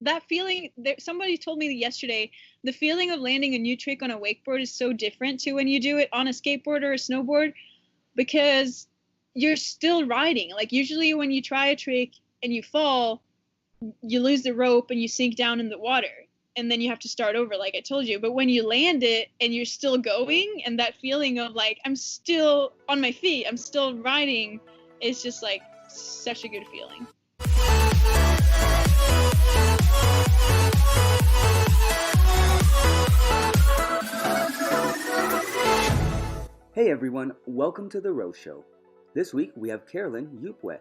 that feeling, somebody told me yesterday, the feeling of landing a new trick on a wakeboard is so different to when you do it on a skateboard or a snowboard, because you're still riding. Like usually when you try a trick and you fall, you lose the rope and you sink down in the water, and then you have to start over like I told you. But when you land it and you're still going, and that feeling of like I'm still on my feet, I'm still riding, it's just like such a good feeling. Hey everyone, welcome to The Row Show. This week we have Carolyn Djupsjo,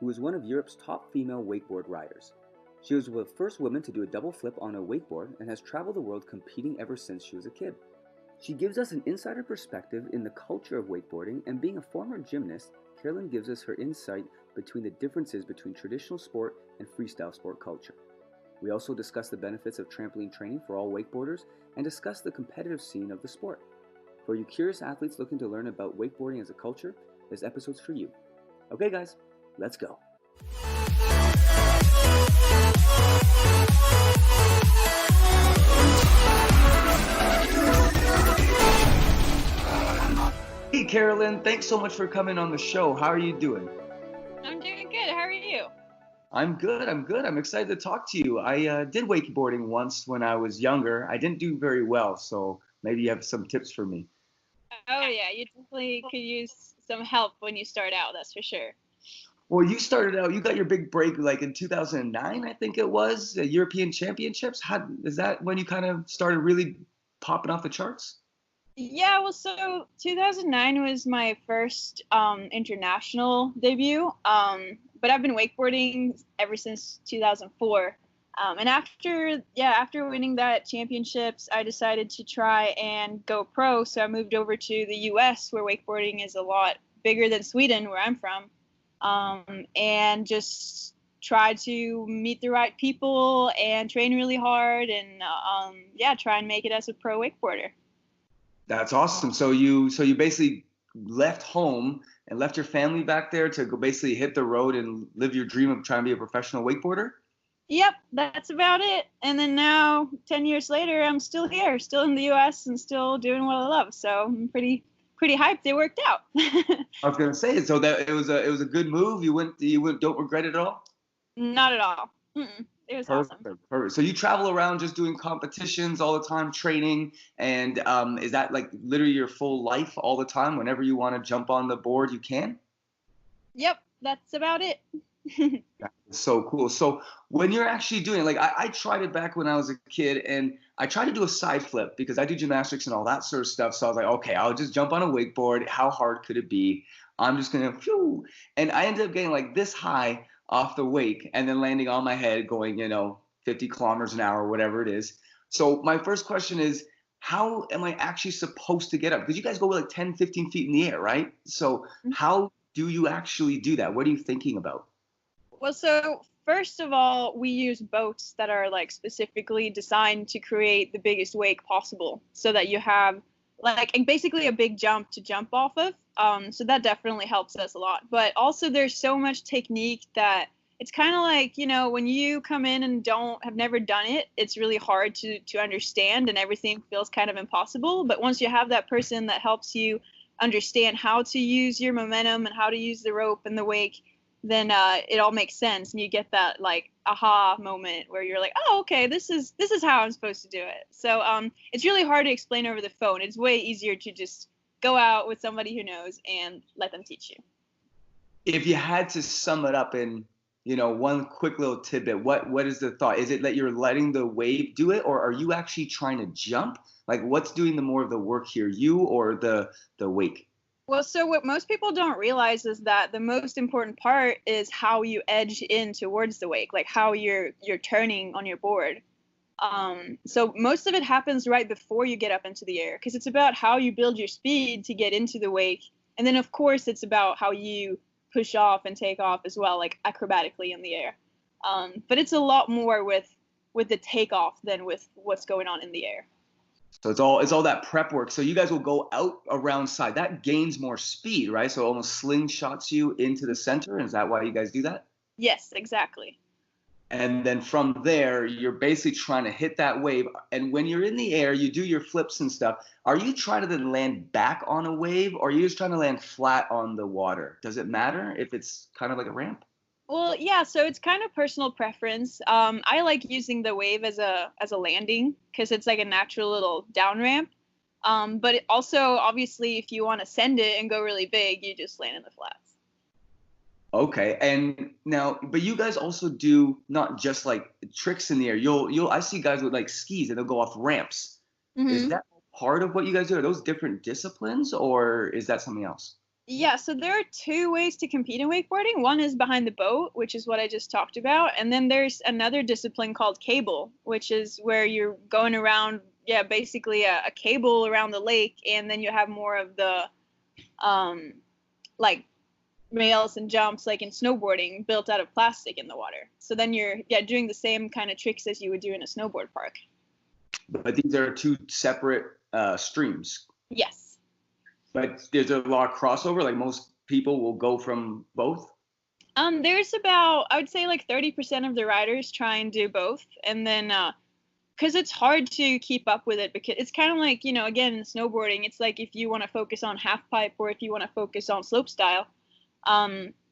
who is one of Europe's top female wakeboard riders. She was the first woman to do a double flip on a wakeboard and has traveled the world competing ever since she was a kid. She gives us an insider perspective in the culture of wakeboarding, and being a former gymnast, Carolyn gives us her insight between the differences between traditional sport and freestyle sport culture. We also discuss the benefits of trampoline training for all wakeboarders and discuss the competitive scene of the sport. For you curious athletes looking to learn about wakeboarding as a culture, this episode's for you. Okay guys, let's go. Hey Carolyn, thanks so much for coming on the show. How are you doing? I'm doing good. How are you? I'm good. I'm excited to talk to you. I did wakeboarding once when I was younger. I didn't do very well, so maybe you have some tips for me. Oh yeah, you definitely could use some help when you start out, that's for sure. Well, you started out, you got your big break like in 2009, I think it was, the European Championships. Is that when you kind of started really popping off the charts? Yeah, well, so 2009 was my first international debut, but I've been wakeboarding ever since 2004. And after winning that championships, I decided to try and go pro. So I moved over to the U.S., where wakeboarding is a lot bigger than Sweden, where I'm from, and just tried to meet the right people and train really hard, and try and make it as a pro wakeboarder. That's awesome. So you basically left home and left your family back there to go basically hit the road and live your dream of trying to be a professional wakeboarder? Yep, that's about it. And then now, 10 years later, I'm still here, still in the U.S. and still doing what I love. So I'm pretty hyped. It worked out. I was gonna say, so that it was a good move. You went, don't regret it at all? Not at all. It was awesome. Perfect. So you travel around just doing competitions all the time, training, and is that like literally your full life all the time? Whenever you want to jump on the board, you can? Yep, that's about it. That's so cool. So when you're actually doing it, like I tried it back when I was a kid, and I tried to do a side flip because I do gymnastics and all that sort of stuff. So I was like, okay, I'll just jump on a wakeboard. How hard could it be? I'm just gonna, phew. And I ended up getting like this high off the wake and then landing on my head going, 50 kilometers an hour, whatever it is. So my first question is, how am I actually supposed to get up? Because you guys go like 10, 15 feet in the air, right? So how do you actually do that? What are you thinking about? Well, so first of all, we use boats that are like specifically designed to create the biggest wake possible, so that you have like basically a big jump to jump off of. So that definitely helps us a lot. But also there's so much technique that it's kind of like, when you come in and have never done it, it's really hard to understand, and everything feels kind of impossible. But once you have that person that helps you understand how to use your momentum and how to use the rope and the wake, then it all makes sense, and you get that like aha moment where you're like, oh, okay, this is how I'm supposed to do it. So it's really hard to explain over the phone. It's way easier to just go out with somebody who knows and let them teach you. If you had to sum it up in, one quick little tidbit, what is the thought? Is it that you're letting the wave do it, or are you actually trying to jump? Like, what's doing the more of the work here, you or the wake? Well, so what most people don't realize is that the most important part is how you edge in towards the wake, like how you're turning on your board. So most of it happens right before you get up into the air, because it's about how you build your speed to get into the wake. And then, of course, it's about how you push off and take off as well, like acrobatically in the air. But it's a lot more with the takeoff than with what's going on in the air. So it's all that prep work. So you guys will go out around side. That gains more speed, right? So it almost slingshots you into the center. Is that why you guys do that? Yes, exactly. And then from there, you're basically trying to hit that wave. And when you're in the air, you do your flips and stuff. Are you trying to then land back on a wave, or are you just trying to land flat on the water? Does it matter if it's kind of like a ramp? Well, yeah, so it's kind of personal preference. I like using the wave as a landing because it's like a natural little down ramp. But it also, obviously, if you want to send it and go really big, you just land in the flats. Okay, and now, but you guys also do not just like tricks in the air. I see guys with like skis and they'll go off ramps. Is Hmm. that part of what you guys do? Are those different disciplines, or is that something else? Yeah, so there are two ways to compete in wakeboarding. One is behind the boat, which is what I just talked about, and then there's another discipline called cable, which is where you're going around, yeah, basically a cable around the lake, and then you have more of the um, like rails and jumps like in snowboarding built out of plastic in the water. So then you're, yeah, doing the same kind of tricks as you would do in a snowboard park. But these are two separate streams. Yes. But there's a lot of crossover. Like most people will go from both. There's about, I would say like 30% of the riders try and do both. And then because it's hard to keep up with it, because it's kind of like, again, in snowboarding, it's like if you want to focus on half pipe or if you want to focus on slope style,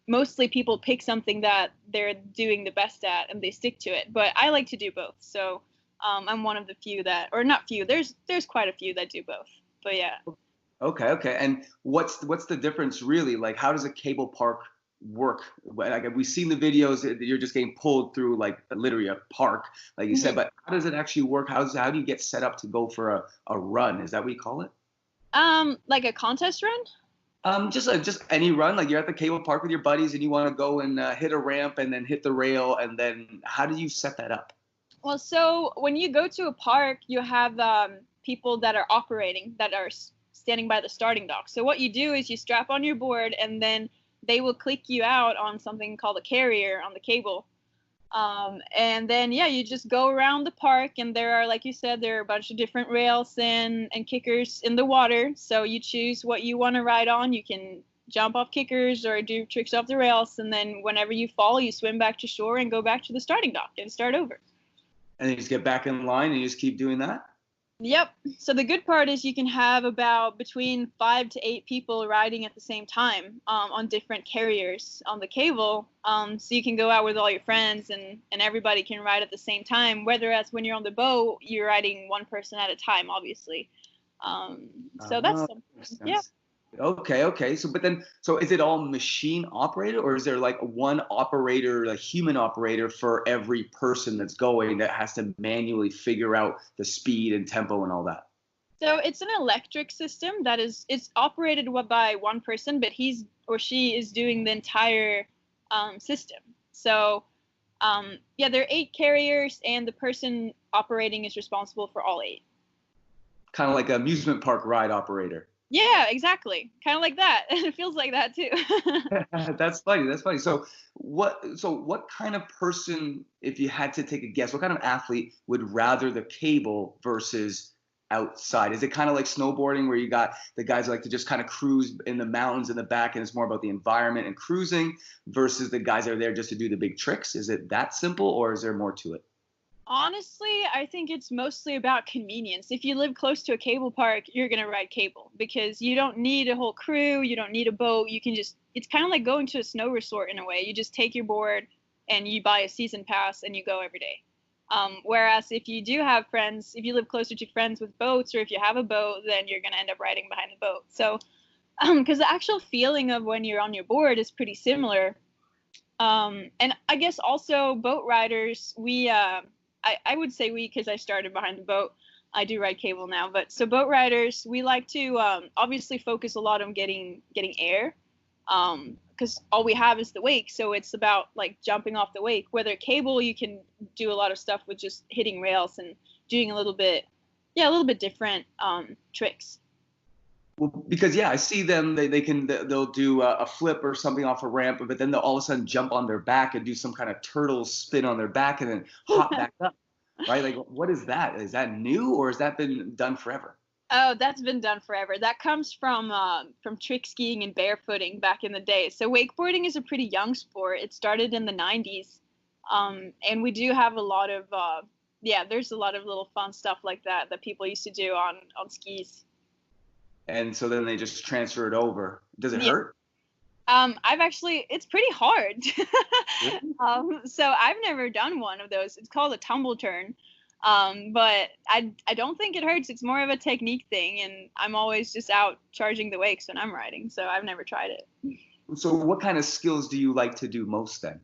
mostly people pick something that they're doing the best at and they stick to it. But I like to do both. So I'm one of the few that, or not few, there's quite a few that do both. But yeah. Okay, okay. And what's the difference really? Like, how does a cable park work? Like, we've seen the videos that you're just getting pulled through, like literally a park, like you said. Mhm. But how does it actually work? How do you get set up to go for a run? Is that what you call it? Like a contest run? Just any run. Like you're at the cable park with your buddies and you want to go and hit a ramp and then hit the rail, and then how do you set that up? Well, so when you go to a park, you have people that are operating, that are standing by the starting dock. So what you do is you strap on your board, and then they will click you out on something called a carrier on the cable. And then, yeah, you just go around the park, and there are, like you said, there are a bunch of different rails and kickers in the water. So you choose what you want to ride on. You can jump off kickers or do tricks off the rails. And then whenever you fall, you swim back to shore and go back to the starting dock and start over. And then you just get back in line and you just keep doing that? Yep. So the good part is you can have about between 5 to 8 people riding at the same time on different carriers on the cable. So you can go out with all your friends and everybody can ride at the same time. Whereas when you're on the boat, you're riding one person at a time, obviously. So that's Oh, something. makes Yeah. sense. Okay, okay. So is it all machine operated, or is there like one operator, like human operator for every person that's going that has to manually figure out the speed and tempo and all that? So it's an electric system that is it's operated by one person, but he's or she is doing the entire system. So yeah, there are 8 carriers, and the person operating is responsible for all 8. Kind of like an amusement park ride operator. Yeah, exactly. Kind of like that. It feels like that too. That's funny. That's funny. So what kind of person, if you had to take a guess, what kind of athlete would rather the cable versus outside? Is it kind of like snowboarding where you got the guys who like to just kind of cruise in the mountains in the back and it's more about the environment and cruising versus the guys that are there just to do the big tricks? Is it that simple, or is there more to it? Honestly, I think it's mostly about convenience. If you live close to a cable park, you're going to ride cable because you don't need a whole crew, you don't need a boat. You can just, it's kind of like going to a snow resort in a way. You just take your board and you buy a season pass and you go every day. Whereas if you do have friends, if you live closer to friends with boats, or if you have a boat, then you're going to end up riding behind the boat. So, because the actual feeling of when you're on your board is pretty similar. And I guess also boat riders, I would say we, because I started behind the boat. I do ride cable now, but so boat riders, we like to obviously focus a lot on getting air, because all we have is the wake. So it's about like jumping off the wake. Whether cable, you can do a lot of stuff with just hitting rails and doing a little bit different tricks. Well, because yeah, I see them. They'll do a flip or something off a ramp, but then they'll all of a sudden jump on their back and do some kind of turtle spin on their back and then hop back up. Right? Like, what is that? Is that new, or has that been done forever? Oh, that's been done forever. That comes from trick skiing and barefooting back in the day. So wakeboarding is a pretty young sport. It started in the 90s, And we do have a lot of there's a lot of little fun stuff like that that people used to do on skis. And so then they just transfer it over. Does it hurt? It's pretty hard. Really? So I've never done one of those. It's called a tumble turn. But I don't think it hurts. It's more of a technique thing, and I'm always just out charging the wakes when I'm riding, so I've never tried it. So what kind of skills do you like to do most then?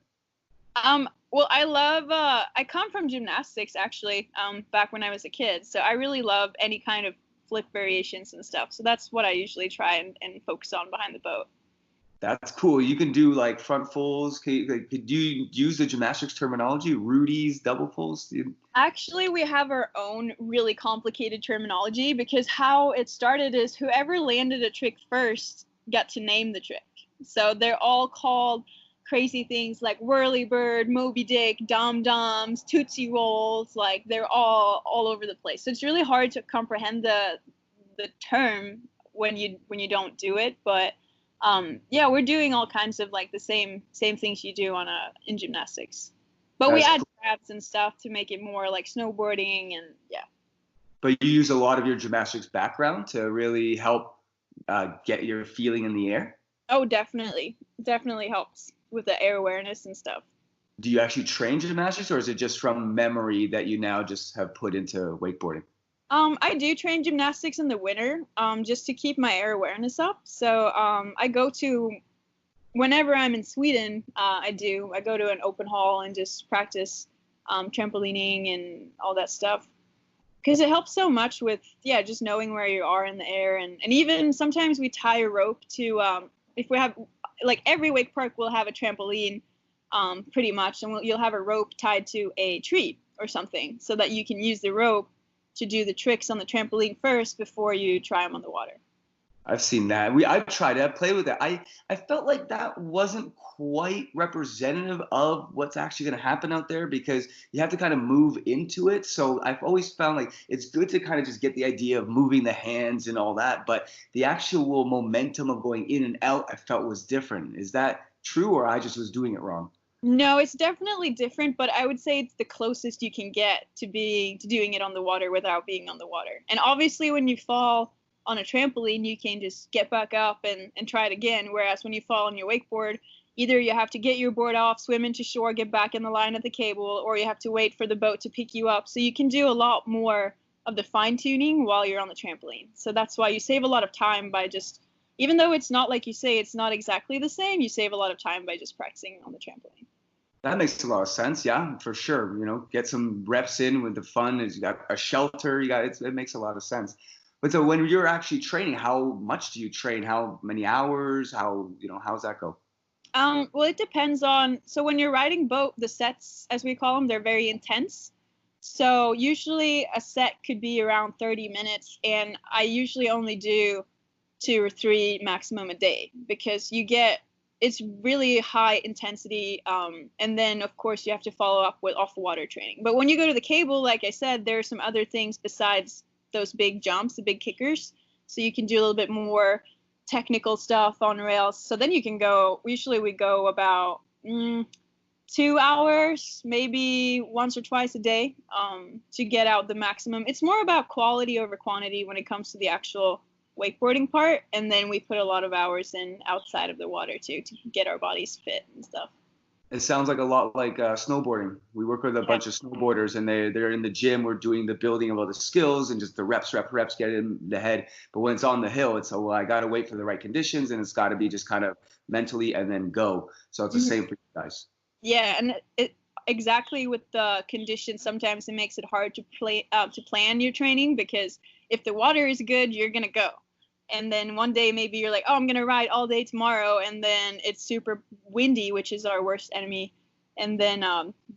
Well, I come from gymnastics actually, back when I was a kid, so I really love any kind of flip variations and stuff. So that's what I usually try and focus on behind the boat. That's cool. You can do like front fulls. Could you use the gymnastics terminology? Rudies, double fulls? Actually, we have our own really complicated terminology because how it started is whoever landed a trick first got to name the trick. So they're all called crazy things like whirly bird, Moby Dick, dom doms, tootsie rolls. Like they're all over the place. So it's really hard to comprehend the term when you don't do it. But we're doing all kinds of like the same things you do in gymnastics. But we add grabs and stuff to make it more like snowboarding and yeah. But you use a lot of your gymnastics background to really help get your feeling in the air? Oh, definitely. Definitely helps with the air awareness and stuff. Do you actually train gymnastics, or is it just from memory that you now just have put into wakeboarding? I do train gymnastics in the winter, just to keep my air awareness up. So I go to, whenever I'm in Sweden, I go to an open hall and just practice trampolining and all that stuff. Because it helps so much with, just knowing where you are in the air. And even sometimes we tie a rope to, if we have, like every wake park will have a trampoline pretty much. And you'll have a rope tied to a tree or something so that you can use the rope to do the tricks on the trampoline first before you try them on the water. I've seen that. I've tried it. I played with it. I felt like that wasn't quite representative of what's actually going to happen out there because you have to kind of move into it. So I've always found like it's good to kind of just get the idea of moving the hands and all that. But the actual momentum of going in and out, I felt was different. Is that true, or I just was doing it wrong? No, it's definitely different, but I would say it's the closest you can get to doing it on the water without being on the water. And obviously when you fall on a trampoline, you can just get back up and try it again. Whereas when you fall on your wakeboard, either you have to get your board off, swim into shore, get back in the line at the cable, or you have to wait for the boat to pick you up. So you can do a lot more of the fine tuning while you're on the trampoline. So that's why you save a lot of time by just, even though it's not like you say, it's not exactly the same, you save a lot of time by just practicing on the trampoline. That makes a lot of sense. Yeah, for sure. You know, get some reps in with the fun. You got a shelter. It makes a lot of sense. But so when you're actually training, how much do you train? How many hours? How's that go? Well, it depends on, so when you're riding boat, the sets, as we call them, they're very intense. So usually a set could be around 30 minutes, and I usually only do 2 or 3 maximum a day because it's really high intensity. And then of course you have to follow up with off water training. But when you go to the cable, like I said, there are some other things besides those big jumps, the big kickers. So you can do a little bit more technical stuff on rails. So then you can usually we go about 2 hours, maybe once or twice a day, to get out the maximum. It's more about quality over quantity when it comes to the actual wakeboarding part, and then we put a lot of hours in outside of the water too to get our bodies fit and stuff. It sounds like a lot like snowboarding. We work with a bunch of snowboarders, and they're in the gym. We're doing the building of all the skills and just the reps, get it in the head. But when it's on the hill, it's I got to wait for the right conditions, and it's got to be just kind of mentally and then go. So it's the same for you guys. Yeah, and exactly with the conditions, sometimes it makes it hard to plan your training because if the water is good, you're gonna go. And then one day maybe you're like, oh, I'm going to ride all day tomorrow. And then it's super windy, which is our worst enemy. And then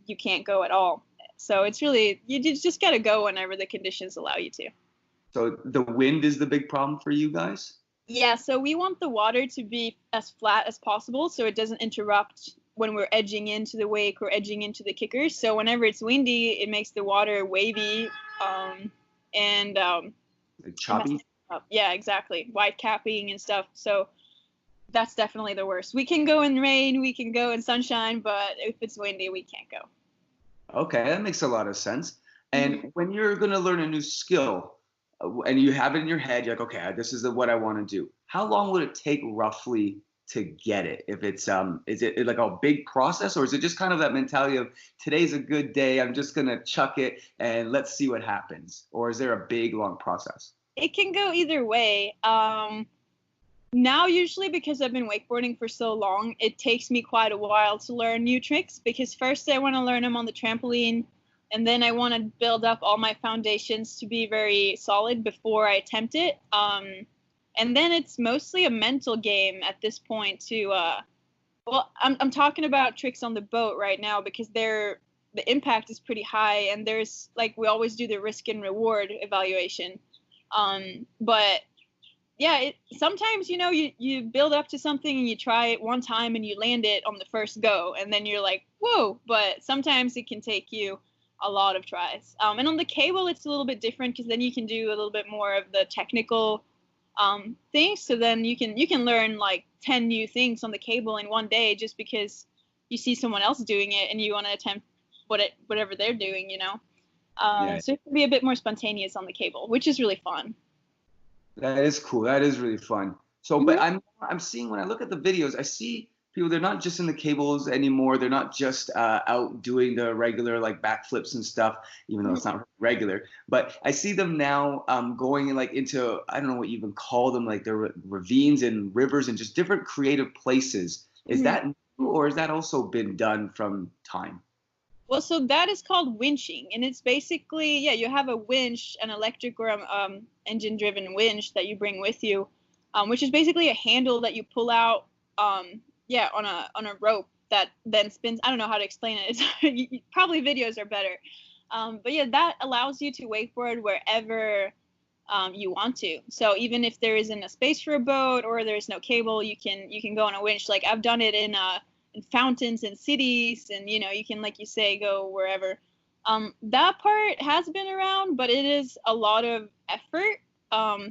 you can't go at all. So it's really, you just got to go whenever the conditions allow you to. So the wind is the big problem for you guys? Yeah, so we want the water to be as flat as possible so it doesn't interrupt when we're edging into the wake or edging into the kickers. So whenever it's windy, it makes the water wavy and choppy? Yeah, exactly. White capping and stuff. So That's definitely the worst. We can go in rain, we can go in sunshine, but if it's windy, we can't go. Okay, that makes a lot of sense. Mhm. And when you're going to learn a new skill and you have it in your head, you're like, okay, this is what I want to do. How long would it take roughly to get it? If it's is it like a big process, or is it just kind of that mentality of today's a good day, I'm just going to chuck it and let's see what happens? Or is there a big long process? It can go either way. Now, usually because I've been wakeboarding for so long, it takes me quite a while to learn new tricks because first I want to learn them on the trampoline, and then I want to build up all my foundations to be very solid before I attempt it. And then it's mostly a mental game at this point to, well, I'm talking about tricks on the boat right now because the impact is pretty high, and there's, like, we always do the risk and reward evaluation. But yeah, sometimes, you build up to something and you try it one time and you land it on the first go, and then you're like, whoa. But sometimes it can take you a lot of tries. And on the cable, it's a little bit different because then you can do a little bit more of the technical things. So then you can learn like 10 new things on the cable in one day just because you see someone else doing it and you want to attempt whatever they're doing. Yeah. So it can be a bit more spontaneous on the cable, which is really fun. That is cool. That is really fun. So, but Mhm. I'm seeing when I look at the videos, I see people. They're not just in the cables anymore. They're not just out doing the regular like backflips and stuff, even though it's not regular. But I see them now going in, like into, I don't know what you even call them, like the ravines and rivers and just different creative places. Is Mhm. that new, or has that also been done from time? Well, so that is called winching, and it's basically, yeah, you have a winch, an electric or engine-driven winch that you bring with you, which is basically a handle that you pull out, yeah, on a rope that then spins. I don't know how to explain it. Probably videos are better, but yeah, that allows you to wakeboard wherever you want to. So even if there isn't a space for a boat or there's no cable, you can go on a winch. Like I've done it in fountains and cities, and you can, like you say, go wherever. That part has been around, but it is a lot of effort,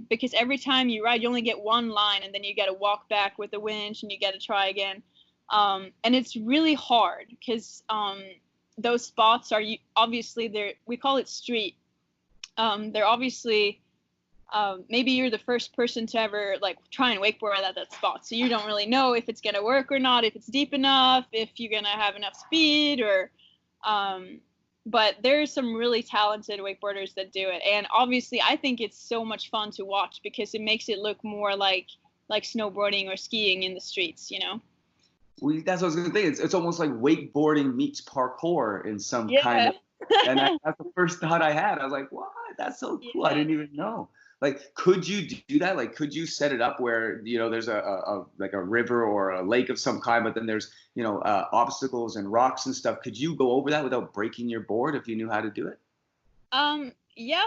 because every time you ride you only get one line, and then you got to walk back with the winch and you got to try again. And it's really hard because those spots are, obviously, we call it street. They're obviously, maybe you're the first person to ever like try and wakeboard at that spot, so you don't really know if it's gonna work or not, if it's deep enough, if you're gonna have enough speed, or but there's some really talented wakeboarders that do it, and obviously I think it's so much fun to watch because it makes it look more like snowboarding or skiing in the streets. That's what I was gonna think. It's almost like wakeboarding meets parkour in some kind Yeah. of, and that's the first thought I had. I was like, what? That's so cool. I Yeah. didn't even know. Like, could you do that? Like, could you set it up where, there's like a river or a lake of some kind, but then there's, obstacles and rocks and stuff. Could you go over that without breaking your board if you knew how to do it? Yep.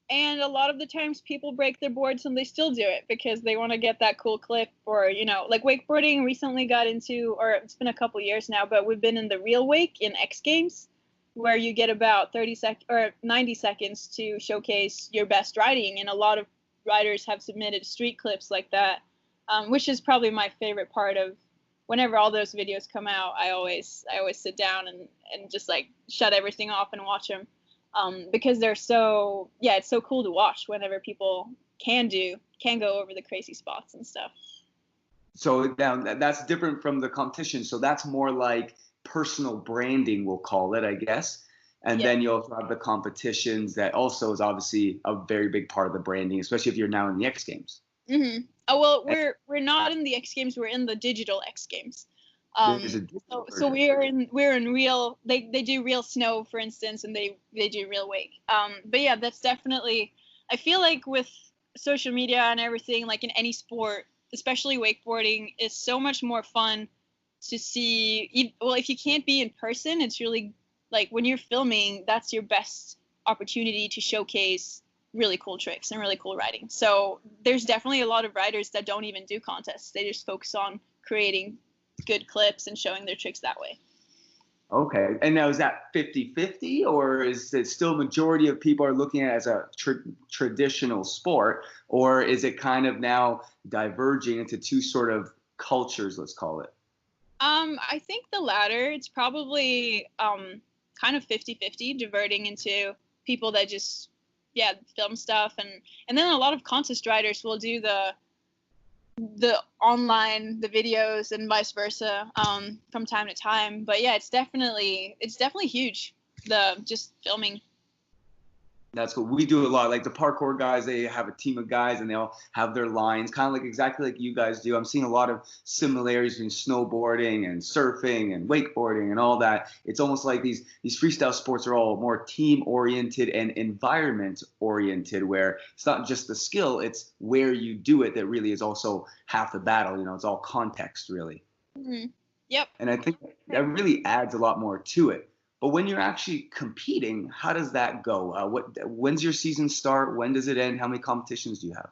And a lot of the times people break their boards and they still do it because they want to get that cool clip, or, like wakeboarding recently got into, or it's been a couple years now, but we've been in the real wake in X Games, where you get about 30 or 90 seconds to showcase your best riding. And a lot of riders have submitted street clips like that, which is probably my favorite part of whenever all those videos come out. I always sit down and just like shut everything off and watch them. Because they're so, yeah, it's so cool to watch whenever people can go over the crazy spots and stuff. So now that's different from the competition. So that's more like personal branding, we'll call it, I guess. And Yeah. then you also have the competitions that also is obviously a very big part of the branding, especially if you're now in the X Games. Mm-hmm. Oh, well, we're not in the X Games. We're in the digital X Games. There's a So we're in real. They do real snow, for instance, and they do real wake. But yeah, that's definitely. I feel like with social media and everything, like in any sport, especially wakeboarding, is so much more fun to see. Well, if you can't be in person, it's really like when you're filming, that's your best opportunity to showcase really cool tricks and really cool riding. So there's definitely a lot of riders that don't even do contests. They just focus on creating good clips and showing their tricks that way. Okay. And now is that 50-50, or is it still majority of people are looking at it as a traditional sport, or is it kind of now diverging into two sort of cultures, let's call it? I think the latter. It's probably kind of 50-50, diverting into people that just film stuff, and then a lot of contest riders will do the online, the videos, and vice versa from time to time. But yeah, it's definitely huge, the just filming. That's cool. We do a lot. Like the parkour guys, they have a team of guys and they all have their lines, kind of like exactly like you guys do. I'm seeing a lot of similarities between snowboarding and surfing and wakeboarding and all that. It's almost like these freestyle sports are all more team oriented and environment oriented, where it's not just the skill, it's where you do it that really is also half the battle. You know, it's all context really. Mm-hmm. Yep. And I think that really adds a lot more to it. But when you're actually competing, how does that go? When's your season start? When does it end? How many competitions do you have?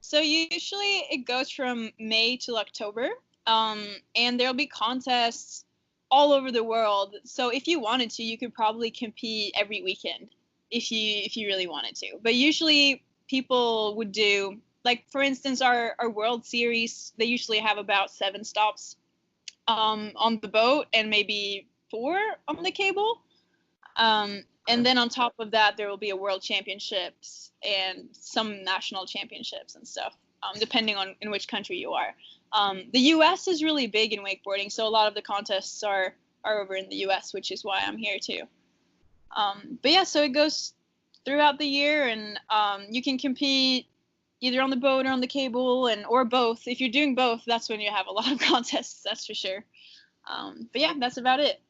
So usually it goes from May to October, and there'll be contests all over the world. So if you wanted to, you could probably compete every weekend if you really wanted to. But usually people would do, like, for instance, our World Series, they usually have about 7 stops on the boat and maybe 4 on the cable. And then on top of that, there will be a World Championships and some national championships and stuff, depending on in which country you are. The U.S. is really big in wakeboarding, so a lot of the contests are over in the U.S., which is why I'm here too. But yeah, so it goes throughout the year, and you can compete either on the boat or on the cable, or both. If you're doing both, that's when you have a lot of contests, that's for sure. But yeah, that's about it.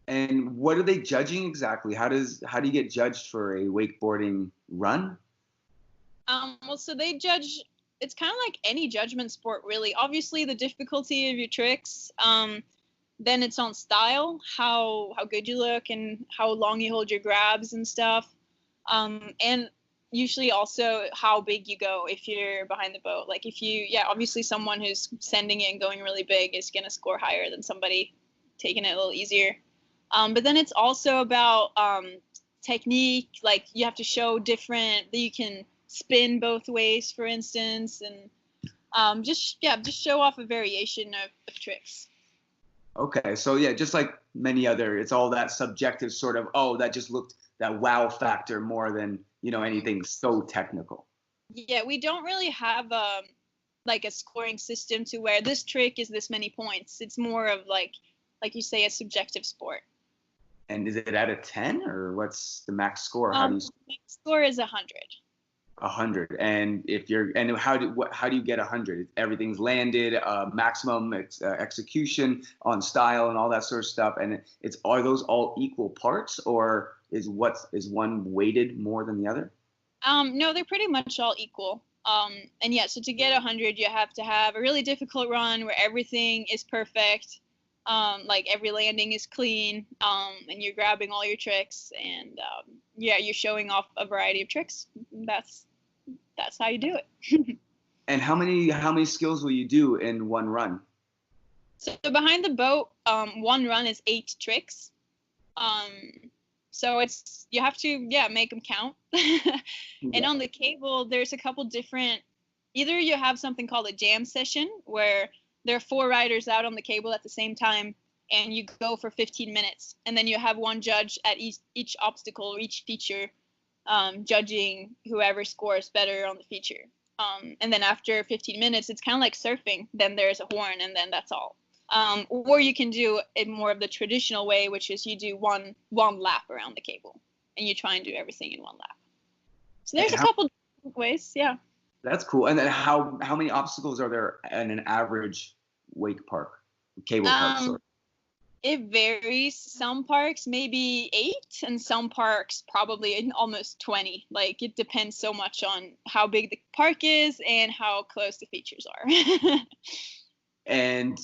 And what are they judging exactly? How do you get judged for a wakeboarding run? Well, so they judge. It's kind of like any judgment sport, really. Obviously, the difficulty of your tricks. Then it's on style, how good you look, and how long you hold your grabs and stuff. And usually also how big you go if you're behind the boat. Like obviously someone who's sending it and going really big is gonna score higher than somebody taking it a little easier. But then it's also about technique. Like you have to show that you can spin both ways, for instance, and just show off a variation of tricks. Okay, so yeah, just like many other, it's all that subjective sort of, oh, that just looked, that wow factor more than, anything so technical. Yeah, we don't really have like a scoring system to where this trick is this many points. It's more of like you say, a subjective sport. And is it out of 10, or what's the max score? How do you? Max score is 100. 100. And how do you get 100? Everything's landed, maximum execution on style and all that sort of stuff. And are those all equal parts, or is one weighted more than the other? No, they're pretty much all equal. And yeah, so to get 100, you have to have a really difficult run where everything is perfect. Like every landing is clean, and you're grabbing all your tricks, and you're showing off a variety of tricks. That's how you do it. And how many skills will you do in one run? So behind the boat, one run is 8 tricks. So you have to make them count. And on the cable, there's a couple different. Either you have something called a jam session where there are 4 riders out on the cable at the same time, and you go for 15 minutes. And then you have one judge at each obstacle or each feature, judging whoever scores better on the feature. And then after 15 minutes, it's kind of like surfing. Then there's a horn, and then that's all. Or you can do it more of the traditional way, which is you do one lap around the cable, and you try and do everything in one lap. So there's a couple different ways, yeah. That's cool. And then how many obstacles are there in an average wake park, cable park? Sorry. It varies. Some parks maybe 8, and some parks probably almost 20. Like it depends so much on how big the park is and how close the features are. And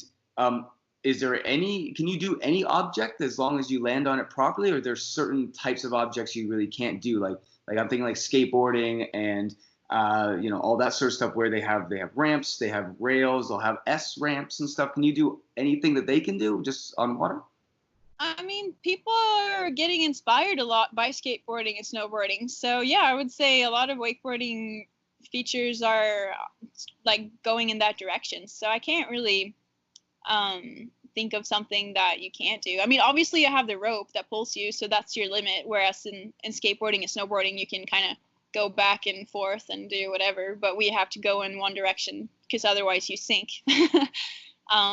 is there can you do any object as long as you land on it properly, or there's certain types of objects you really can't do? Like I'm thinking like skateboarding and all that sort of stuff where they have ramps, they have rails, they'll have S ramps and stuff. Can you do anything that they can do just on water? I mean, people are getting inspired a lot by skateboarding and snowboarding. So yeah, I would say a lot of wakeboarding features are like going in that direction. So I can't really think of something that you can't do. I mean, obviously you have the rope that pulls you, so that's your limit. Whereas in skateboarding and snowboarding, you can kind of go back and forth and do whatever, but we have to go in one direction because otherwise you sink. But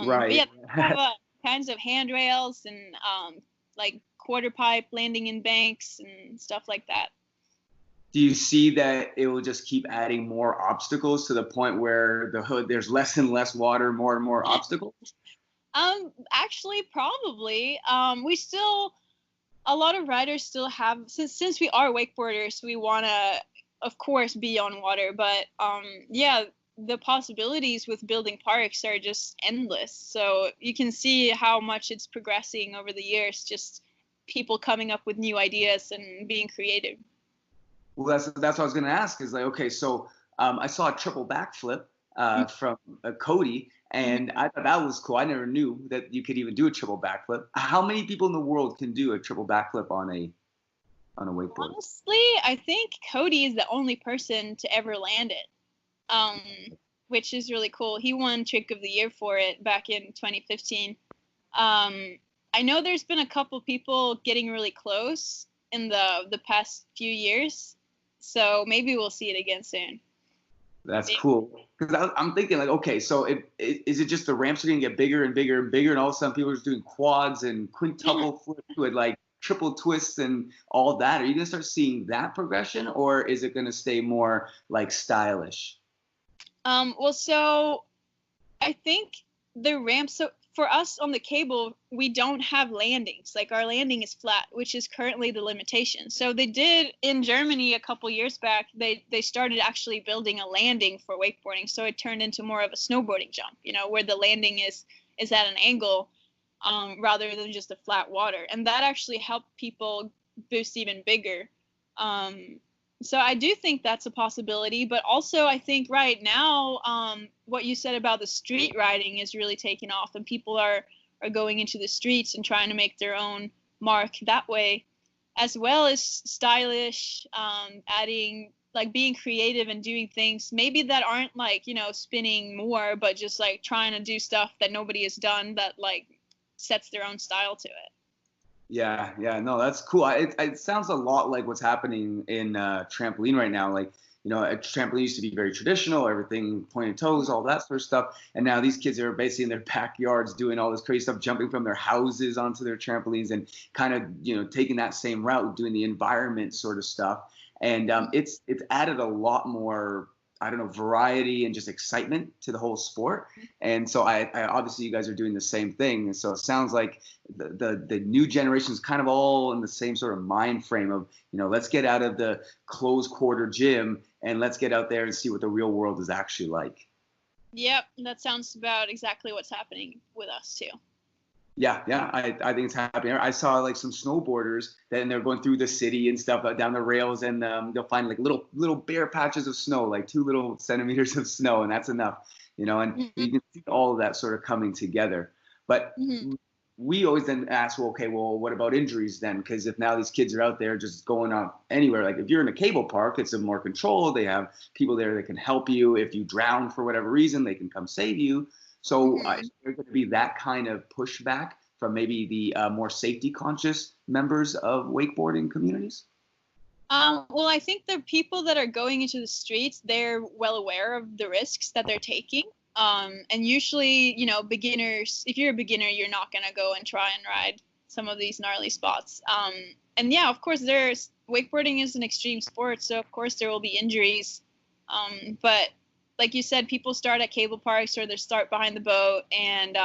yeah, Right. we have kinds of handrails and like quarter pipe landing in banks and stuff like that. Do you see that it will just keep adding more obstacles to the point where there's less and less water, more and more obstacles? Actually, probably. A lot of riders still have, since we are wakeboarders, we want to, of course, be on water. But yeah, the possibilities with building parks are just endless. So you can see how much it's progressing over the years, just people coming up with new ideas and being creative. Well, that's what I was going to ask is like, okay, so I saw a triple backflip from Cody, and I thought that was cool. I never knew that you could even do a triple backflip. How many people in the world can do a triple backflip on a wakeboard? Honestly, I think Cody is the only person to ever land it, which is really cool. He won Trick of the Year for it back in 2015. I know there's been a couple people getting really close in the past few years. So maybe we'll see it again soon. That's cool. Because I'm thinking like, okay, so is it just the ramps are going to get bigger and bigger and bigger, and all of a sudden people are just doing quads and quintuple flips with like triple twists and all that? Are you going to start seeing that progression, or is it going to stay more like stylish? Well, so I think the ramps, so for us on the cable, we don't have landings. Like our landing is flat, which is currently the limitation. So they did in Germany a couple years back, they started actually building a landing for wakeboarding. So it turned into more of a snowboarding jump, where the landing is at an angle rather than just a flat water. And that actually helped people boost even bigger. So I do think that's a possibility, but also I think right now, what you said about the street riding is really taking off, and people are going into the streets and trying to make their own mark that way, as well as stylish, adding, like being creative and doing things maybe that aren't like, spinning more, but just like trying to do stuff that nobody has done that like sets their own style to it. Yeah, no, that's cool. It sounds a lot like what's happening in trampoline right now. Like, a trampoline used to be very traditional, everything pointed toes, all that sort of stuff. And now these kids are basically in their backyards doing all this crazy stuff, jumping from their houses onto their trampolines and kind of, taking that same route, doing the environment sort of stuff. And it's added a lot more, I don't know, variety and just excitement to the whole sport. And so I obviously you guys are doing the same thing. And so it sounds like the new generation is kind of all in the same sort of mind frame of, let's get out of the closed quarter gym and let's get out there and see what the real world is actually like. Yep, that sounds about exactly what's happening with us too. Yeah, I think it's happening. I saw like some snowboarders and they're going through the city and stuff down the rails, and they'll find like little bare patches of snow, like 2 little centimeters of snow, and that's enough, and you can see all of that sort of coming together. But we always then ask, well, okay, well, what about injuries then? Because if now these kids are out there just going on anywhere, like if you're in a cable park, it's more control. They have people there that can help you. If you drown for whatever reason, they can come save you. So is there going to be that kind of pushback from maybe the more safety conscious members of wakeboarding communities? Well, I think the people that are going into the streets, they're well aware of the risks that they're taking. And usually, beginners, if you're a beginner, you're not going to go and try and ride some of these gnarly spots. And yeah, of course, wakeboarding is an extreme sport, so of course there will be injuries. But like you said, people start at cable parks or they start behind the boat, and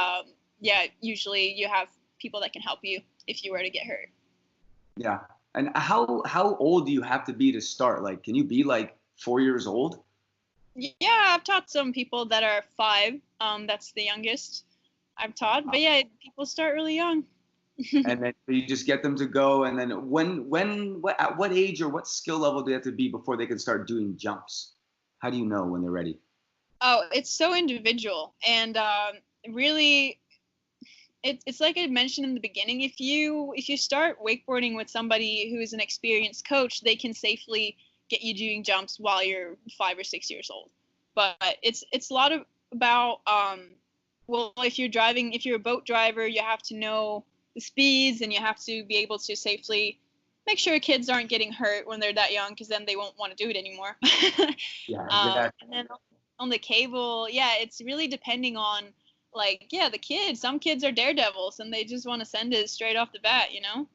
usually you have people that can help you if you were to get hurt. Yeah. And how old do you have to be to start? Like, can you be like 4 years old? Yeah, I've taught some people that are 5. That's the youngest I've taught. But yeah, people start really young. And then you just get them to go. And then at what age or what skill level do they have to be before they can start doing jumps? How do you know when they're ready? Oh, it's so individual. And really, it's like I mentioned in the beginning. If you start wakeboarding with somebody who is an experienced coach, they can safely get you doing jumps while you're 5 or 6 years old. But it's a lot about well, if you're a boat driver, you have to know the speeds, and you have to be able to safely make sure kids aren't getting hurt when they're that young, because then they won't want to do it anymore. Yeah, exactly. And then on the cable, yeah, it's really depending on, like, yeah, the kids. Some kids are daredevils, and they just want to send it straight off the bat, you know?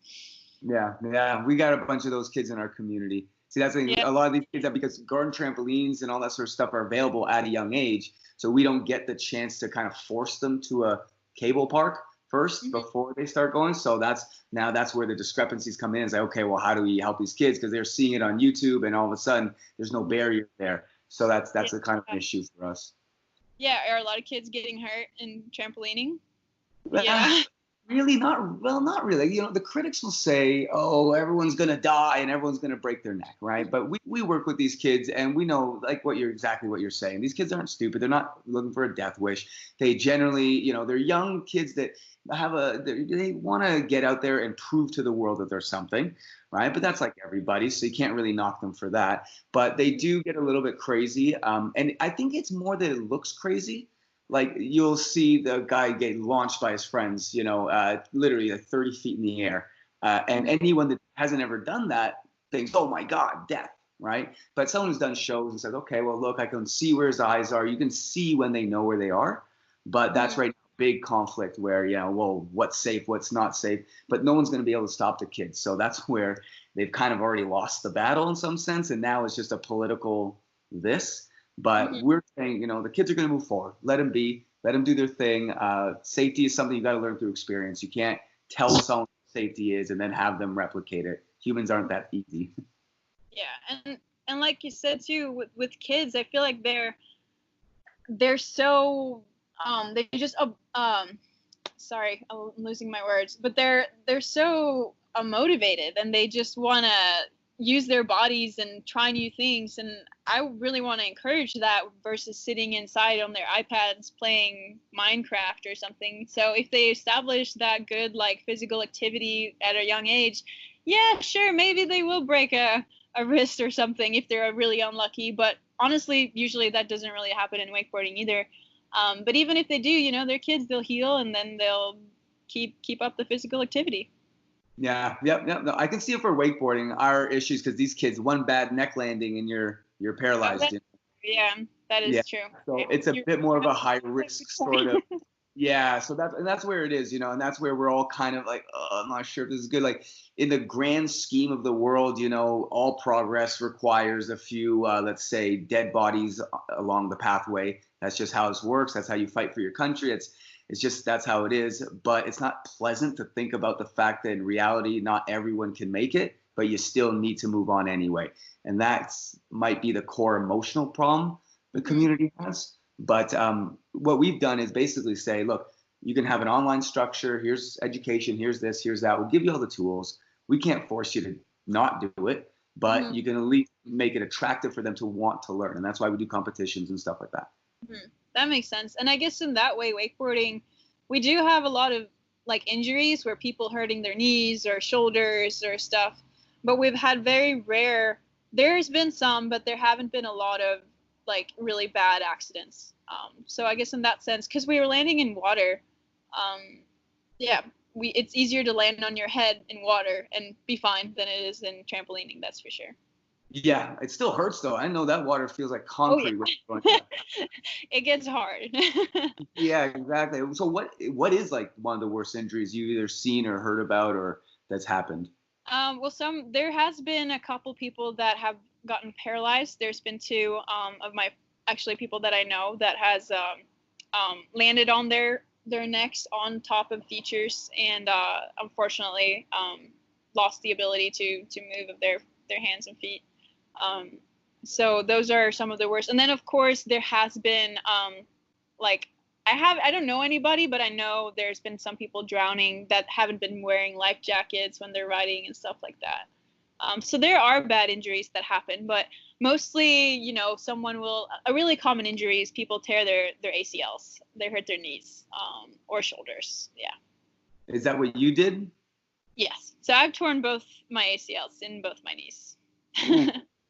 Yeah, we got a bunch of those kids in our community. See, that's the thing. Yeah. A lot of these kids, because garden trampolines and all that sort of stuff are available at a young age, so we don't get the chance to kind of force them to a cable park first before they start going. So that's where the discrepancies come in. It's like, okay, well, how do we help these kids? Because they're seeing it on YouTube, and all of a sudden there's no barrier there. So that's a kind of an issue for us. Yeah, are a lot of kids getting hurt in trampolining? Yeah. Really not really. You know, the critics will say, oh, everyone's going to die and everyone's going to break their neck, right? But we work with these kids, and we know, like, exactly what you're saying. These kids aren't stupid. They're not looking for a death wish. They generally, you know, they're young kids that they want to get out there and prove to the world that there's something, right? But that's like everybody, so you can't really knock them for that. But they do get a little bit crazy. And I think it's more that it looks crazy. Like, you'll see the guy get launched by his friends, you know, literally like 30 feet in the air. And anyone that hasn't ever done that thinks, oh my God, death, right? But someone who's done shows and says, okay, well, look, I can see where his eyes are. You can see when they know where they are. But that's right, big conflict where, you know, well, what's safe, what's not safe. But no one's going to be able to stop the kids. So that's where they've kind of already lost the battle in some sense. And now it's just a political this. But we're saying, you know, the kids are going to move forward. Let them be. Let them do their thing. Safety is something you got to learn through experience. You can't tell someone what safety is and then have them replicate it. Humans aren't that easy. Yeah, and like you said too, with kids, I feel like they're so they just sorry, I'm losing my words, but they're so motivated, and they just want to use their bodies and try new things, and I really want to encourage that versus sitting inside on their iPads playing Minecraft or something. So if they establish that good, like, physical activity at a young age, yeah, sure, maybe they will break a wrist or something if they're really unlucky, but honestly, usually that doesn't really happen in wakeboarding either. But even if they do, you know, they're kids, they'll heal, and then they'll keep up the physical activity. Yeah, yep. No, I can see it for wakeboarding. Our issues, because these kids, one bad neck landing and you're paralyzed. Yeah, that is true. So it's a bit more of a high risk sort of. Yeah, so that's where it is, you know, and that's where we're all kind of like, oh, I'm not sure if this is good. Like, in the grand scheme of the world, you know, all progress requires a few, let's say, dead bodies along the pathway. That's just how this works. That's how you fight for your country. It's just, that's how it is. But it's not pleasant to think about the fact that in reality, not everyone can make it, but you still need to move on anyway. And that might be the core emotional problem the community has. But what we've done is basically say, look, you can have an online structure. Here's education. Here's this. Here's that. We'll give you all the tools. We can't force you to not do it, but you can at least make it attractive for them to want to learn. And that's why we do competitions and stuff like that. That makes sense. And I guess in that way, wakeboarding, we do have a lot of, like, injuries where people hurting their knees or shoulders or stuff. But we've had very rare, there's been some, but there haven't been a lot of, like, really bad accidents. So I guess in that sense, because we were landing in water, it's easier to land on your head in water and be fine than it is in trampolining, that's for sure. Yeah, it still hurts though. I know that water feels like concrete. Oh, yeah. It gets hard. Yeah, exactly. So what is, like, one of the worst injuries you've either seen or heard about or that's happened? Well, there has been a couple people that have gotten paralyzed. There's been two of my people that I know that has landed on their necks on top of features, and unfortunately lost the ability to move of their hands and feet. So those are some of the worst. And then of course there has been I don't know anybody, but I know there's been some people drowning that haven't been wearing life jackets when they're riding and stuff like that. So there are bad injuries that happen, but mostly, you know, a really common injury is people tear their ACLs. They hurt their knees or shoulders. Yeah. Is that what you did? Yes. So I've torn both my ACLs in both my knees.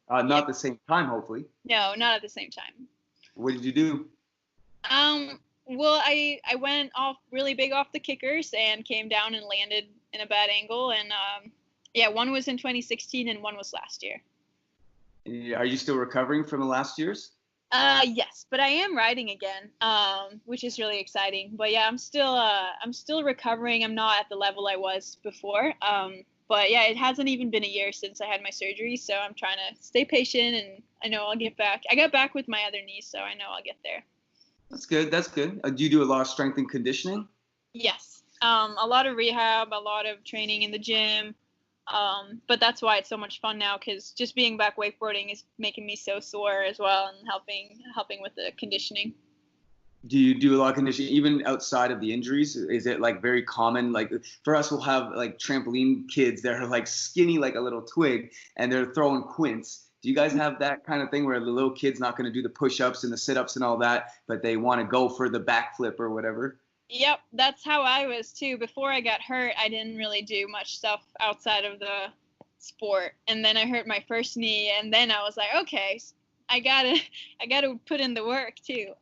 Not at the same time, hopefully. No, not at the same time. What did you do? Well, I went off really big off the kickers and came down and landed in a bad angle. And yeah, one was in 2016 and one was last year. Are you still recovering from the last year's? Yes, but I am riding again, which is really exciting. But yeah, I'm still recovering. I'm not at the level I was before. But yeah, it hasn't even been a year since I had my surgery, so I'm trying to stay patient, and I know I'll get back. I got back with my other knee, so I know I'll get there. That's good. That's good. Do you do a lot of strength and conditioning? Yes. A lot of rehab, a lot of training in the gym. But that's why it's so much fun now, because just being back wakeboarding is making me so sore as well, and helping with the conditioning. Do you do a lot of conditioning even outside of the injuries? Is it like very common? Like for us, we'll have like trampoline kids that are like skinny like a little twig and they're throwing quints. Do you guys have that kind of thing where the little kid's not going to do the push-ups and the sit-ups and all that, but they want to go for the backflip or whatever? Yep, that's how I was too. Before I got hurt, I didn't really do much stuff outside of the sport. And then I hurt my first knee, and then I was like, okay, I gotta put in the work too.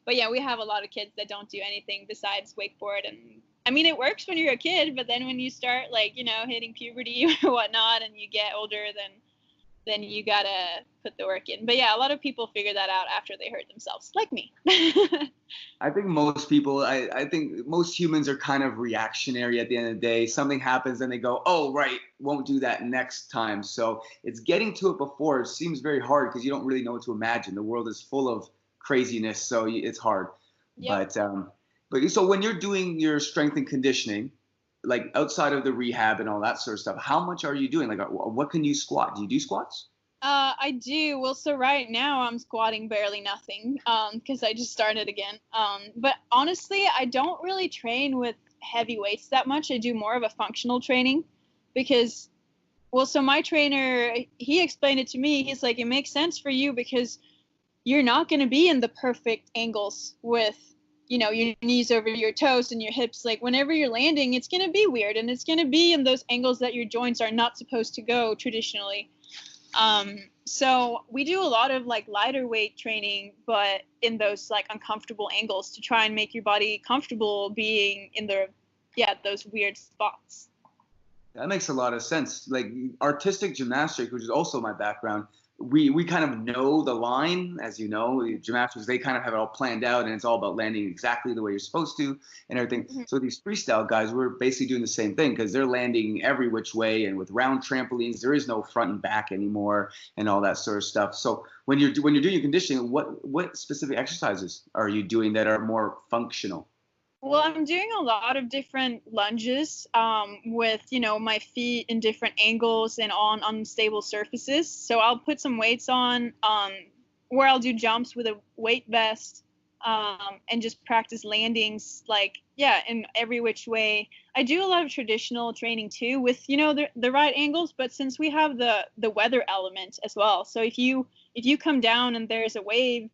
But yeah, we have a lot of kids that don't do anything besides wakeboard, and I mean, it works when you're a kid, but then when you start like, hitting puberty or whatnot, and you get older, then you gotta put the work in. But yeah, a lot of people figure that out after they hurt themselves, like me. I think most people, I think most humans are kind of reactionary at the end of the day. Something happens and they go, oh, right, won't do that next time. So it's getting to it before. It seems very hard because you don't really know what to imagine. The world is full of craziness, so it's hard. Yep. But so when you're doing your strength and conditioning, like outside of the rehab and all that sort of stuff, how much are you doing? Like, what can you squat? Do you do squats? I do. Well, so right now I'm squatting barely nothing, because I just started again. But honestly, I don't really train with heavy weights that much. I do more of a functional training because, well, so my trainer, he explained it to me. He's like, it makes sense for you because you're not going to be in the perfect angles with, your knees over your toes and your hips. Like whenever you're landing, it's going to be weird, and it's going to be in those angles that your joints are not supposed to go traditionally. So we do a lot of like lighter weight training, but in those like uncomfortable angles to try and make your body comfortable being in those weird spots. That makes a lot of sense. Like artistic gymnastics, which is also my background, we kind of know the line, as you know, gymnastics, they kind of have it all planned out, and it's all about landing exactly the way you're supposed to and everything. Mm-hmm. So these freestyle guys, we're basically doing the same thing because they're landing every which way, and with round trampolines, there is no front and back anymore and all that sort of stuff. So when you're doing your conditioning, what specific exercises are you doing that are more functional? Well, I'm doing a lot of different lunges with, my feet in different angles and on unstable surfaces. So I'll put some weights on where I'll do jumps with a weight vest and just practice landings in every which way. I do a lot of traditional training too with, the right angles, but since we have the weather element as well. So if you come down and there's a wave,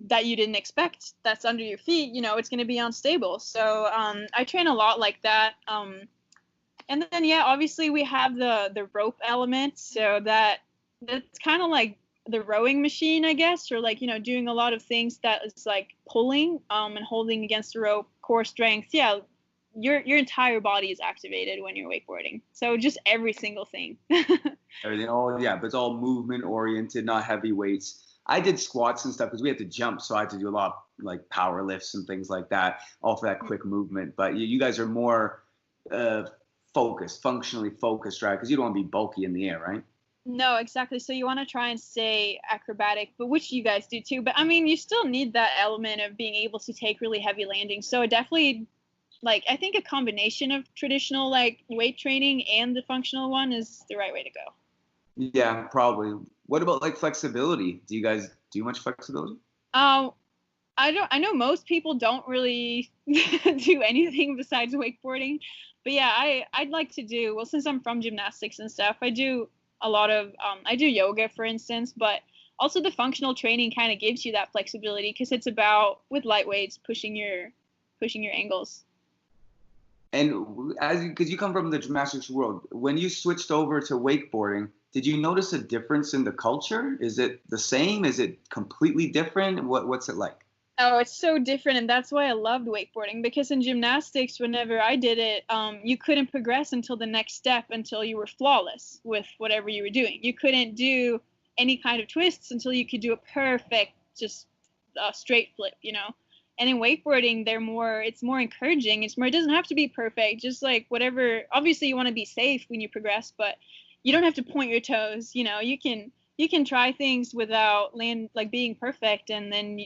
that you didn't expect that's under your feet, it's going to be unstable. So I train a lot like that. And then, yeah, obviously we have the rope element. So that's kind of like the rowing machine, I guess, or like, doing a lot of things that is like pulling and holding against the rope, core strength. Yeah, your entire body is activated when you're wakeboarding. So just every single thing. Everything. Oh, yeah, but it's all movement oriented, not heavy weights. I did squats and stuff because we had to jump, so I had to do a lot of like power lifts and things like that, all for that quick movement. But you guys are more focused, functionally focused, right? Because you don't want to be bulky in the air, right? No, exactly. So you want to try and stay acrobatic, but which you guys do too. But I mean, you still need that element of being able to take really heavy landings. So definitely, I think a combination of traditional weight training and the functional one is the right way to go. Yeah, probably. What about flexibility? Do you guys do much flexibility? I know most people don't really do anything besides wakeboarding, but yeah, I'd like to do, well, since I'm from gymnastics and stuff, I do a lot of I do yoga, for instance, but also the functional training kind of gives you that flexibility because it's about, with light weights, pushing your angles. And because you come from the gymnastics world, when you switched over to wakeboarding, did you notice a difference in the culture? Is it the same? Is it completely different? What's it like? Oh, it's so different, and that's why I loved wakeboarding, because in gymnastics, whenever I did it, you couldn't progress until the next step until you were flawless with whatever you were doing. You couldn't do any kind of twists until you could do a perfect, just straight flip, you know? And in wakeboarding, it's more encouraging. It doesn't have to be perfect, just like whatever. Obviously, you want to be safe when you progress, but you don't have to point your toes, you know? You can try things without being perfect, and then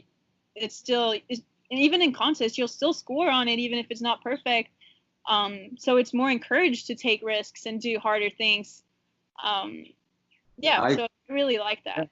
it's still, and even in contests, you'll still score on it, even if it's not perfect. So it's more encouraged to take risks and do harder things. So I really like that.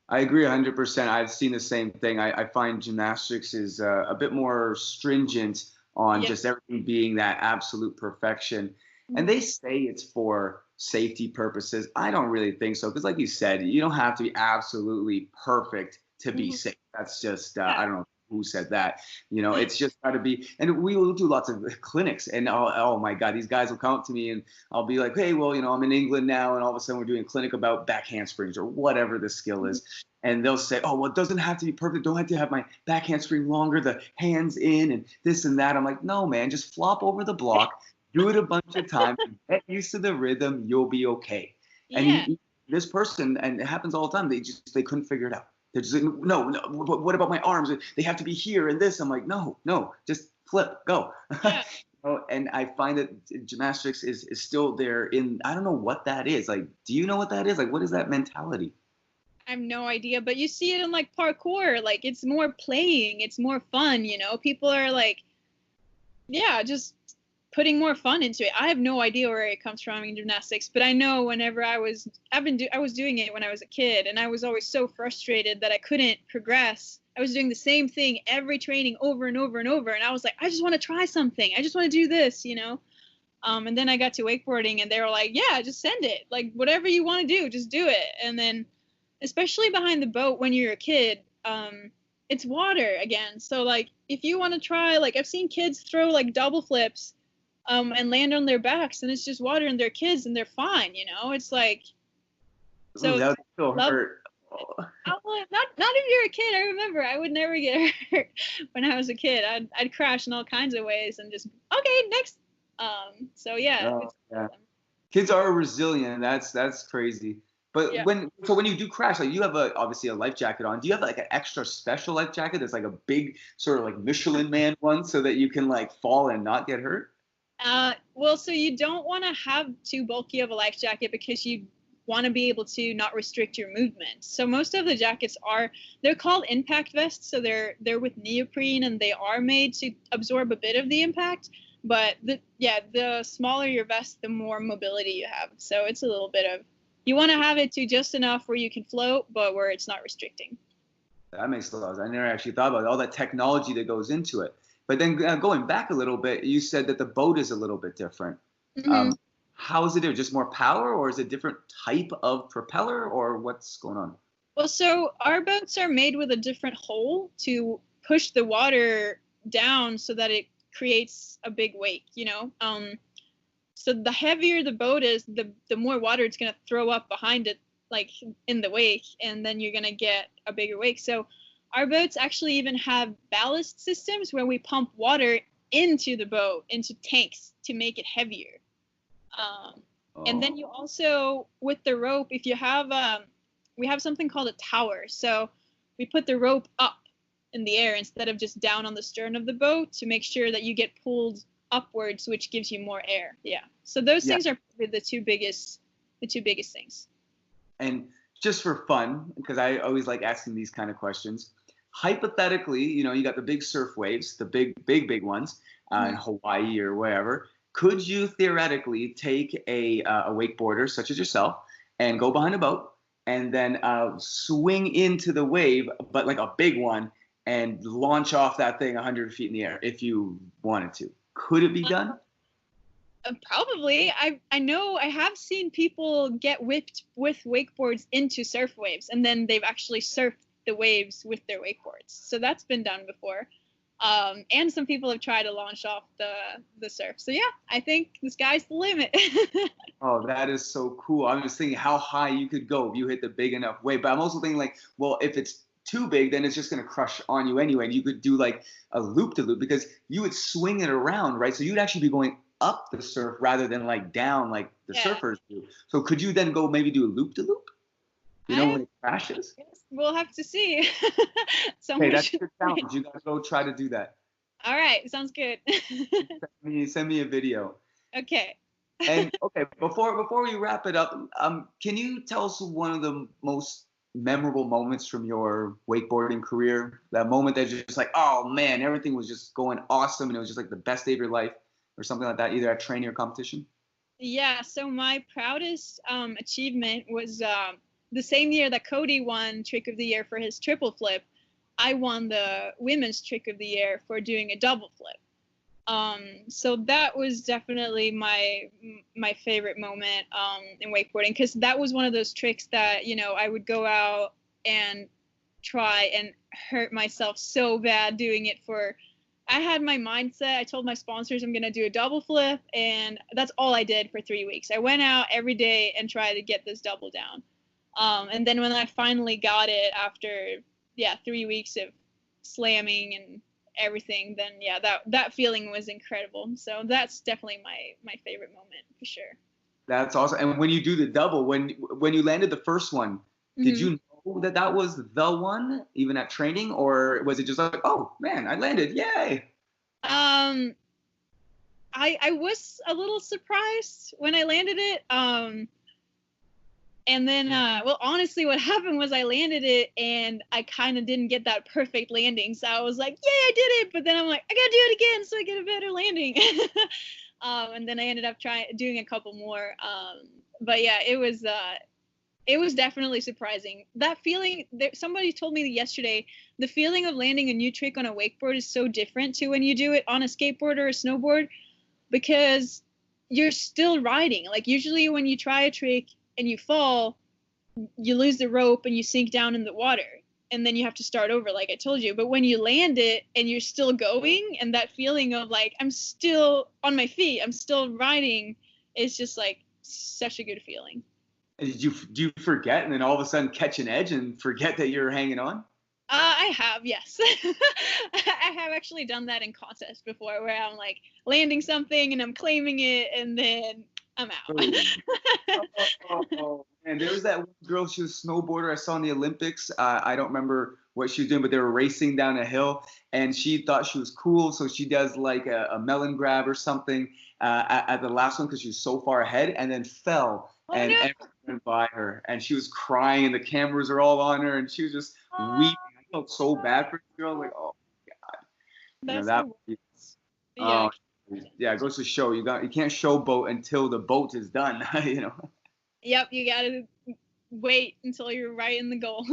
I agree 100%. I've seen the same thing. I find gymnastics is a bit more stringent on just everything being that absolute perfection. And they say it's for safety purposes. I don't really think so, because like you said, you don't have to be absolutely perfect to be safe. That's just, I don't know who said that. You know, it's just got to be, and we will do lots of clinics, and oh my God, these guys will come up to me and I'll be like, hey, well, you know, I'm in England now, and all of a sudden we're doing a clinic about back handsprings or whatever the skill is. And they'll say, oh, well, it doesn't have to be perfect. Don't have to have my back handspring longer, the hands in and this and that. I'm like, no, man, just flop over the block, do it a bunch of times, get used to the rhythm, you'll be okay. And this person, and it happens all the time, they couldn't figure it out. They're just like, no, but what about my arms? They have to be here and this. I'm like, no, just flip, go. And I find that gymnastics is still there I don't know what that is. Like, do you know what that is? Like, what is that mentality? I have no idea, but you see it in like parkour. Like, it's more playing, it's more fun, you know? People are like, just putting more fun into it. I have no idea where it comes from in gymnastics, but I know whenever I was doing it when I was a kid, and I was always so frustrated that I couldn't progress. I was doing the same thing every training over and over and over, and I was like, I just want to try something. I just want to do this, you know? And then I got to wakeboarding, and they were like, yeah, just send it. Like, whatever you want to do, just do it. And then, especially behind the boat when you're a kid, it's water again. So, like, if you want to try, like, I've seen kids throw, like, double flips and land on their backs, and it's just water, and they're kids, and they're fine, you know? It's like, so that still hurt. Not if you're a kid. I remember I would never get hurt when I was a kid. I'd crash in all kinds of ways and just, okay, next. Kids are resilient. That's crazy. But when you do crash, like, you have obviously a life jacket on. Do you have like an extra special life jacket that's like a big sort of like Michelin Man one, so that you can like fall and not get hurt? Well, so you don't want to have too bulky of a life jacket, because you want to be able to not restrict your movement. So most of the jackets they're called impact vests. So they're with neoprene, and they are made to absorb a bit of the impact. But the smaller your vest, the more mobility you have. So it's a little bit of, you want to have it to just enough where you can float, but where it's not restricting. That makes a lot of sense. I never actually thought about all that technology that goes into it. But then going back a little bit, you said that the boat is a little bit different. How is it different? Just more power, or is it a different type of propeller, or what's going on? Well, so our boats are made with a different hole to push the water down so that it creates a big wake, you know? So the heavier the boat is, the more water it's going to throw up behind it, like in the wake, and then you're going to get a bigger wake. So our boats actually even have ballast systems where we pump water into the boat, into tanks, to make it heavier. And then you also, with the rope, if you have, we have something called a tower. So we put the rope up in the air instead of just down on the stern of the boat, to make sure that you get pulled upwards, which gives you more air. So those things are probably the two biggest things. And just for fun, because I always like asking these kind of questions, hypothetically, you know, you got the big surf waves, the big ones in Hawaii or wherever. Could you theoretically take a wakeboarder such as yourself and go behind a boat and then swing into the wave, but like a big one, and launch off that thing 100 feet in the air if you wanted to? Could it be done? Probably. I know I have seen people get whipped with wakeboards into surf waves, and then they've actually surfed the waves with their wakeboards. So that's been done before. And some people have tried to launch off the surf. So yeah, I think the sky's the limit. Oh, that is so cool. I'm just thinking how high you could go if you hit the big enough wave. But I'm also thinking like, well, if it's too big, then it's just going to crush on you anyway. And you could do like a loop to loop because you would swing it around, right? So you'd actually be going up the surf rather than like down like the surfers do. So could you then go maybe do a loop to loop? You know, when it crashes? Yes, we'll have to see. Hey, that's your challenge. You gotta go try to do that. All right, sounds good. Send me a video. Okay. And okay, before we wrap it up, can you tell us one of the most memorable moments from your wakeboarding career? That moment that you're just like, oh man, everything was just going awesome, and it was just like the best day of your life, or something like that, either at training or competition. Yeah. So my proudest achievement was the same year that Cody won Trick of the Year for his triple flip. I won the women's Trick of the Year for doing a double flip. So that was definitely my favorite moment in wakeboarding, because that was one of those tricks that, you know, I would go out and try and hurt myself so bad doing it I had my mindset. I told my sponsors I'm going to do a double flip, and that's all I did for 3 weeks. I went out every day and tried to get this double down. And then when I finally got it after 3 weeks of slamming and everything, then that feeling was incredible. So that's definitely my favorite moment for sure. That's awesome. And when you do the double, when you landed the first one, did you know that was the one even at training, or was it just like, oh man, I landed, yay? I was a little surprised when I landed it. And then, well, honestly, what happened was I landed it and I kind of didn't get that perfect landing. So I was like, yay, I did it. But then I'm like, I got to do it again so I get a better landing. And then I ended up doing a couple more. But yeah, it was definitely surprising. That feeling, somebody told me yesterday, the feeling of landing a new trick on a wakeboard is so different to when you do it on a skateboard or a snowboard, because you're still riding. Like usually when you try a trick and you fall, you lose the rope and you sink down in the water, and then you have to start over like I told you. But when you land it and you're still going, and that feeling of like, I'm still on my feet, I'm still riding, is just like such a good feeling. Do you forget and then all of a sudden catch an edge and forget that you're hanging on? I have, yes. I have actually done that in contests before, where I'm like landing something and I'm claiming it, and then I'm out. And there was that one girl, she was a snowboarder I saw in the Olympics. I don't remember what she was doing, but they were racing down a hill, and she thought she was cool, so she does like a melon grab or something at the last one because she was so far ahead, and then fell. And everyone went by her, and she was crying, and the cameras are all on her, and she was just weeping. I felt so bad for the girl, like, oh my God. Yeah, it goes to show you can't showboat until the boat is done, you know. Yep, you gotta wait until you're right in the goal.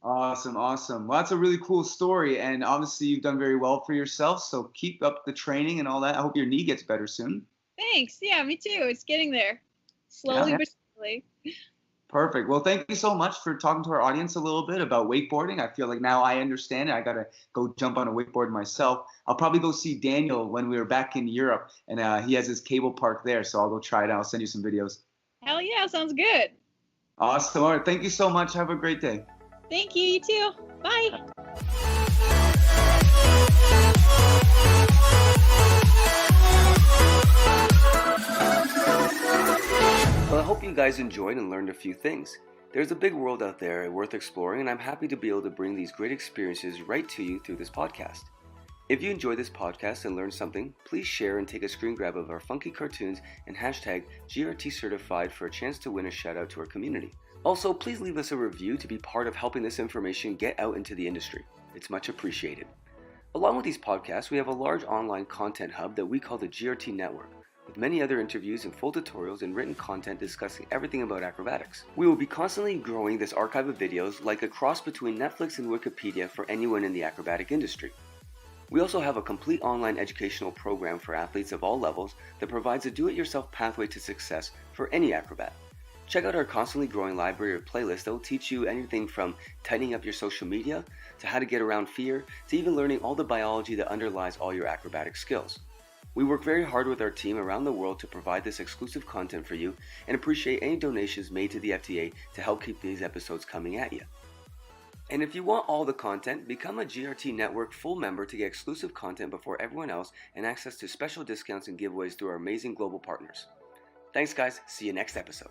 Awesome. Well, that's a really cool story, and obviously you've done very well for yourself, so keep up the training and all that. I hope your knee gets better soon. Thanks. Yeah, me too. It's getting there. Slowly but surely. Perfect. Well, thank you so much for talking to our audience a little bit about wakeboarding. I feel like now I understand it. I got to go jump on a wakeboard myself. I'll probably go see Daniel when we were back in Europe, and he has his cable park there, so I'll go try it out. I'll send you some videos. Hell yeah, sounds good. Awesome. All right. Thank you so much. Have a great day. Thank you. You too. Bye. Well, I hope you guys enjoyed and learned a few things. There's a big world out there worth exploring, and I'm happy to be able to bring these great experiences right to you through this podcast. If you enjoyed this podcast and learned something, please share and take a screen grab of our funky cartoons and hashtag GRT certified for a chance to win a shout out to our community. Also, please leave us a review to be part of helping this information get out into the industry. It's much appreciated. Along with these podcasts, we have a large online content hub that we call the GRT Network, with many other interviews and full tutorials and written content discussing everything about acrobatics. We will be constantly growing this archive of videos like a cross between Netflix and Wikipedia for anyone in the acrobatic industry. We also have a complete online educational program for athletes of all levels that provides a do-it-yourself pathway to success for any acrobat. Check out our constantly growing library of playlists that will teach you anything from tightening up your social media, to how to get around fear, to even learning all the biology that underlies all your acrobatic skills. We work very hard with our team around the world to provide this exclusive content for you and appreciate any donations made to the FTA to help keep these episodes coming at you. And if you want all the content, become a GRT Network full member to get exclusive content before everyone else and access to special discounts and giveaways through our amazing global partners. Thanks guys, see you next episode.